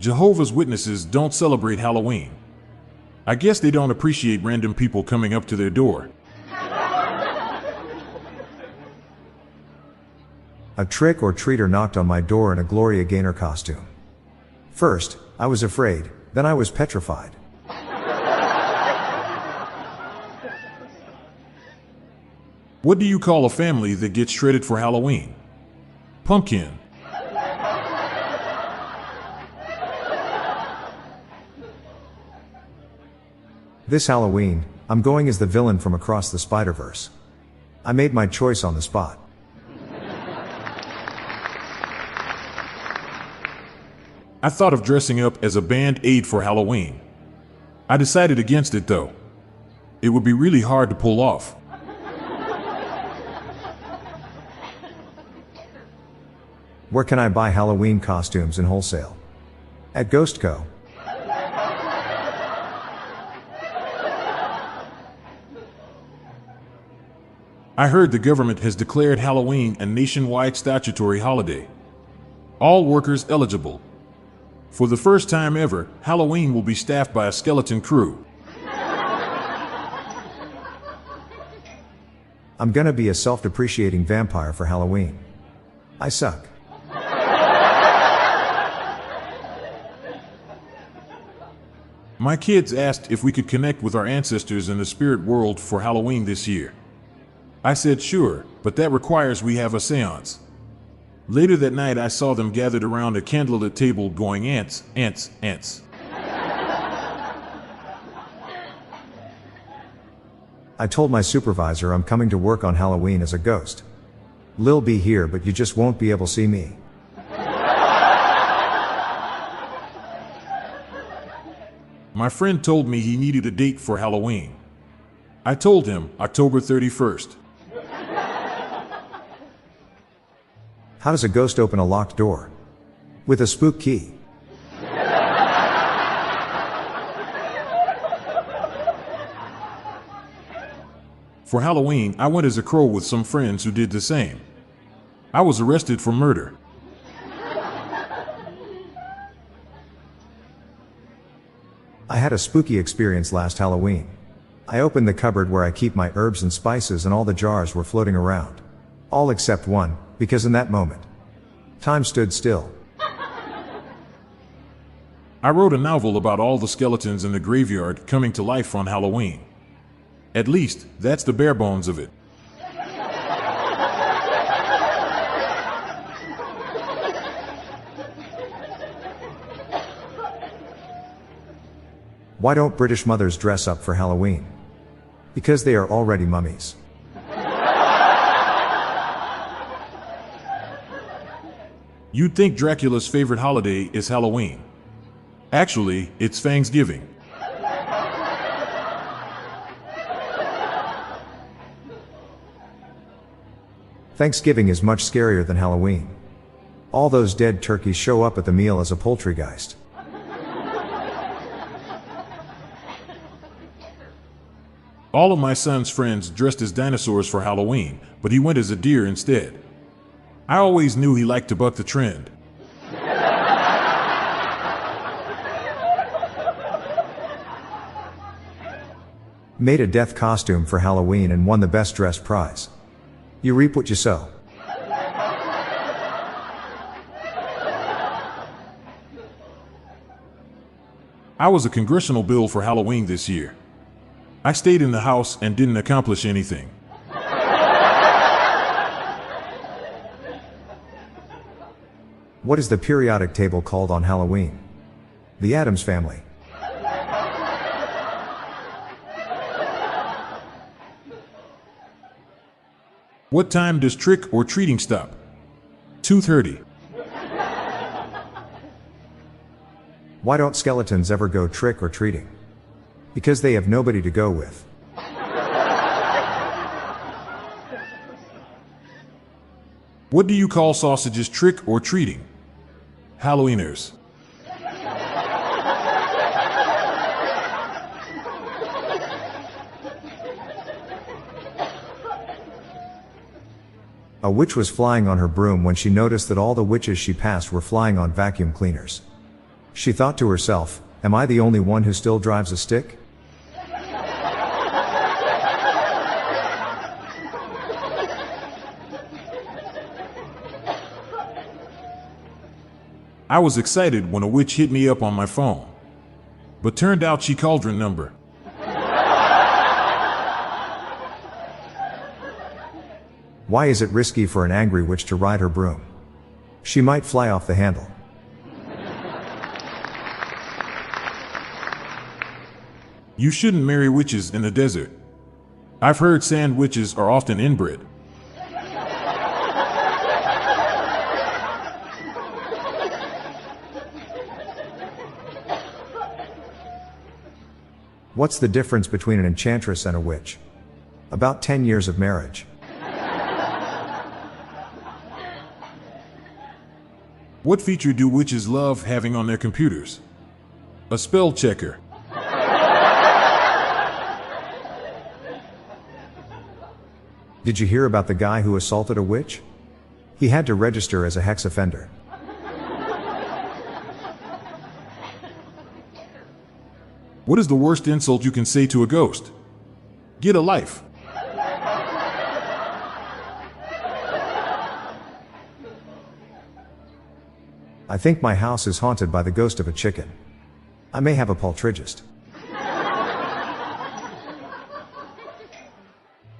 Jehovah's Witnesses don't celebrate Halloween. I guess they don't appreciate random people coming up to their door. A trick-or-treater knocked on my door in a Gloria Gaynor costume. First, I was afraid, then I was petrified. What do you call a family that gets shredded for Halloween? Pumpkin. This Halloween, I'm going as the villain from Across the Spider-Verse. I made my choice on the spot. I thought of dressing up as a Band-Aid for Halloween. I decided against it though. It would be really hard to pull off. Where can I buy Halloween costumes in wholesale? At GhostCo. I heard the government has declared Halloween a nationwide statutory holiday. All workers eligible. For the first time ever, Halloween will be staffed by a skeleton crew. I'm gonna be a self-depreciating vampire for Halloween. I suck. My kids asked if we could connect with our ancestors in the spirit world for Halloween this year. I said sure, but that requires we have a seance. Later that night I saw them gathered around a candlelit table going ants, ants, ants. I told my supervisor I'm coming to work on Halloween as a ghost. Lil be here but you just won't be able to see me. My friend told me he needed a date for Halloween. I told him October 31st. How does a ghost open a locked door? With a spook key. For Halloween, I went as a crow with some friends who did the same. I was arrested for murder. I had a spooky experience last Halloween. I opened the cupboard where I keep my herbs and spices and all the jars were floating around. All except one, because in that moment, time stood still. I wrote a novel about all the skeletons in the graveyard coming to life on Halloween. At least, that's the bare bones of it. Why don't British mothers dress up for Halloween? Because they are already mummies. You'd think Dracula's favorite holiday is Halloween. Actually, it's Thanksgiving. Thanksgiving is much scarier than Halloween. All those dead turkeys show up at the meal as a poultrygeist. All of my son's friends dressed as dinosaurs for Halloween, but he went as a deer instead. I always knew he liked to buck the trend. Made a death costume for Halloween and won the best dressed prize. You reap what you sow. I was a congressional bill for Halloween this year. I stayed in the house and didn't accomplish anything. What is the periodic table called on Halloween? The Addams Family. What time does trick or treating stop? 2:30. Why don't skeletons ever go trick or treating? Because they have nobody to go with. What do you call sausages trick or treating? Halloweeners. A witch was flying on her broom when she noticed that all the witches she passed were flying on vacuum cleaners. She thought to herself, am I the only one who still drives a stick? I was excited when a witch hit me up on my phone. But turned out she cauldron number. Why is it risky for an angry witch to ride her broom? She might fly off the handle. You shouldn't marry witches in the desert. I've heard sand witches are often inbred. What's the difference between an enchantress and a witch? About 10 years of marriage. What feature do witches love having on their computers? A spell checker. Did you hear about the guy who assaulted a witch? He had to register as a hex offender. What is the worst insult you can say to a ghost? Get a life. I think my house is haunted by the ghost of a chicken. I may have a poltergeist.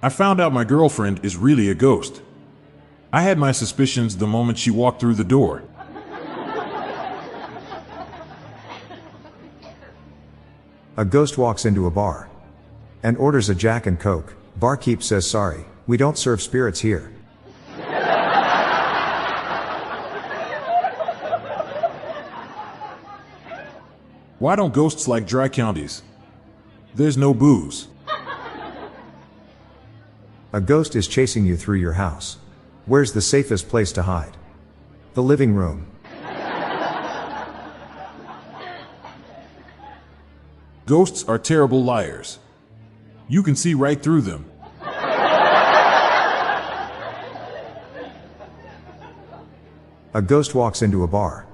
I found out my girlfriend is really a ghost. I had my suspicions the moment she walked through the door. A ghost walks into a bar and orders a Jack and Coke. Barkeep says, sorry, we don't serve spirits here. Why don't ghosts like dry counties? There's no booze. A ghost is chasing you through your house. Where's the safest place to hide? The living room. Ghosts are terrible liars. You can see right through them. A ghost walks into a bar,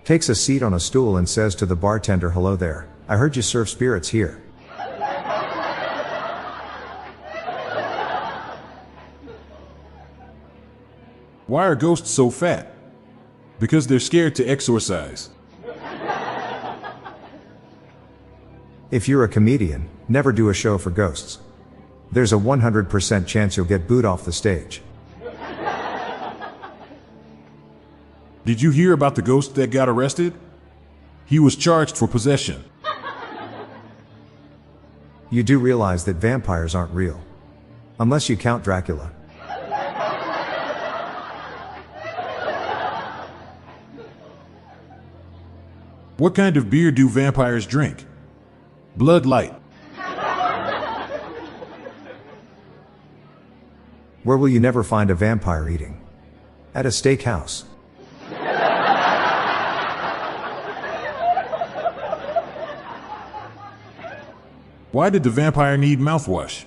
takes a seat on a stool and says to the bartender, hello there, I heard you serve spirits here. Why are ghosts so fat? Because they're scared to exorcise. If you're a comedian, never do a show for ghosts. There's a 100% chance you'll get booed off the stage. Did you hear about the ghost that got arrested? He was charged for possession. You do realize that vampires aren't real. Unless you count Dracula. What kind of beer do vampires drink? Bud Light. Where will you never find a vampire eating? At a steakhouse. Why did the vampire need mouthwash?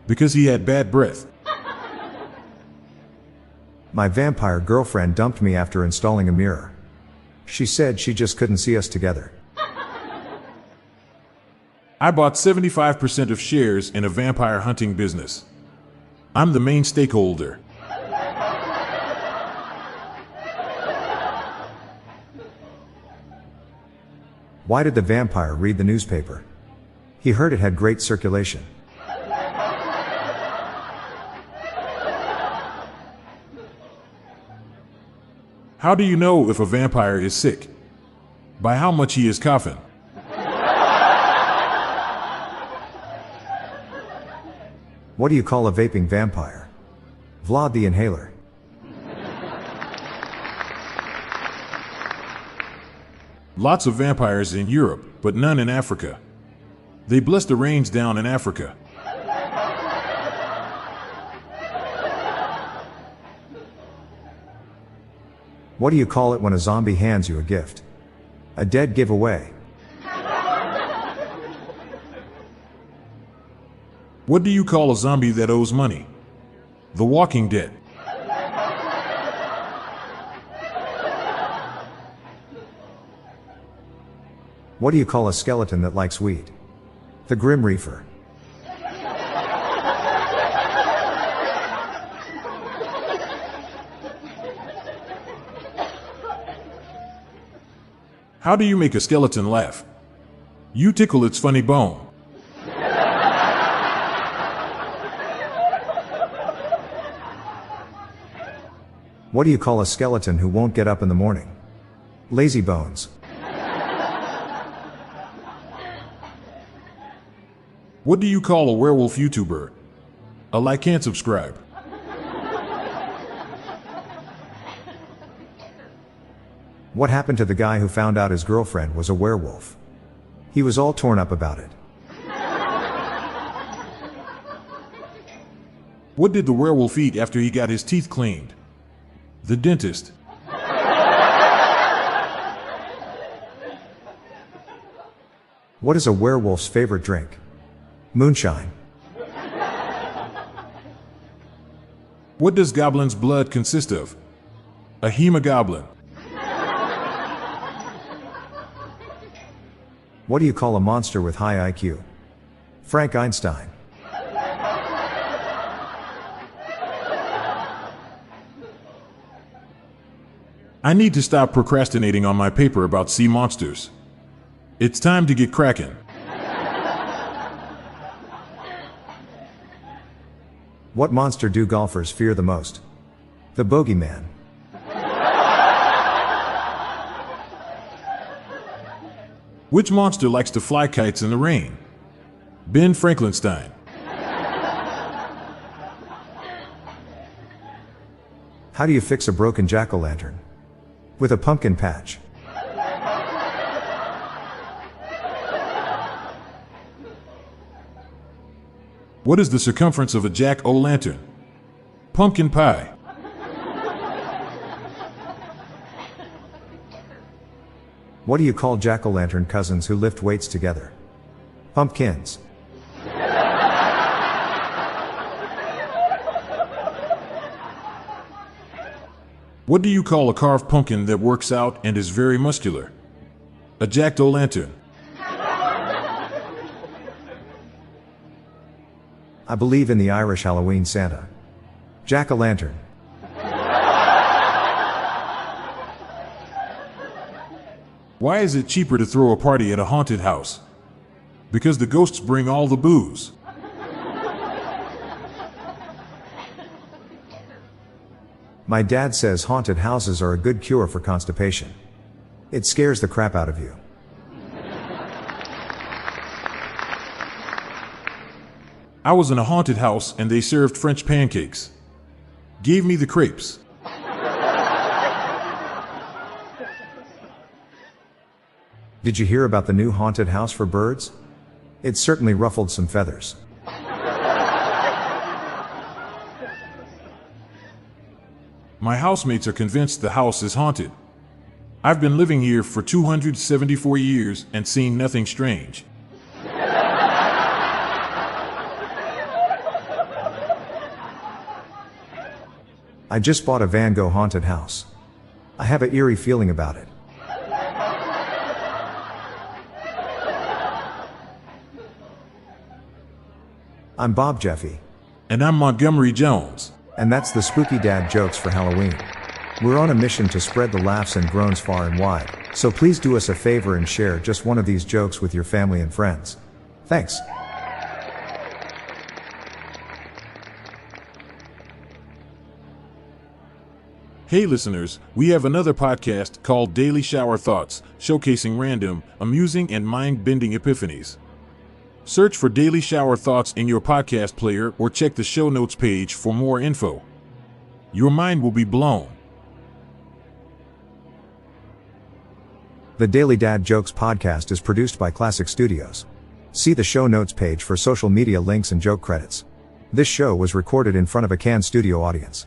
Because he had bad breath. My vampire girlfriend dumped me after installing a mirror. She said she just couldn't see us together. I bought 75% of shares in a vampire hunting business. I'm the main stakeholder. Why did the vampire read the newspaper? He heard it had great circulation. How do you know if a vampire is sick? By how much he is coughing. What do you call a vaping vampire? Vlad the Inhaler. Lots of vampires in Europe, but none in Africa. They bless the rains down in Africa. What do you call it when a zombie hands you a gift? A dead giveaway. What do you call a zombie that owes money? The Walking Dead. What do you call a skeleton that likes weed? The Grim Reaper. How do you make a skeleton laugh? You tickle its funny bone. What do you call a skeleton who won't get up in the morning? Lazy bones. What do you call a werewolf YouTuber? A like and subscribe. What happened to the guy who found out his girlfriend was a werewolf? He was all torn up about it. What did the werewolf eat after he got his teeth cleaned? The dentist. What is a werewolf's favorite drink? Moonshine. What does goblin's blood consist of? A hemoglobin. What do you call a monster with high IQ? Frank Einstein. I need to stop procrastinating on my paper about sea monsters. It's time to get cracking. What monster do golfers fear the most? The bogeyman. Which monster likes to fly kites in the rain? Ben Franklinstein. How do you fix a broken jack-o'-lantern? With a pumpkin patch. What is the circumference of a jack-o'-lantern? Pumpkin pie. What do you call jack-o'-lantern cousins who lift weights together? Pumpkins. What do you call a carved pumpkin that works out and is very muscular? A jack-o'-lantern. I believe in the Irish Halloween Santa. Jack-o'-lantern. Why is it cheaper to throw a party at a haunted house? Because the ghosts bring all the booze. My dad says haunted houses are a good cure for constipation. It scares the crap out of you. I was in a haunted house and they served French pancakes. Gave me the crepes. Did you hear about the new haunted house for birds? It certainly ruffled some feathers. My housemates are convinced the house is haunted. I've been living here for 274 years and seen nothing strange. I just bought a Van Gogh haunted house. I have an eerie feeling about it. I'm Bob Jeffy. And I'm Montgomery Jones. And that's the Spooky Dad jokes for Halloween. We're on a mission to spread the laughs and groans far and wide, so please do us a favor and share just one of these jokes with your family and friends. Thanks. Hey listeners, we have another podcast called Daily Shower Thoughts, showcasing random, amusing, and mind-bending epiphanies. Search for Daily Shower Thoughts in your podcast player or check the show notes page for more info. Your mind will be blown. The Daily Dad Jokes podcast is produced by Classic Studios. See the show notes page for social media links and joke credits. This show was recorded in front of a Cannes studio audience.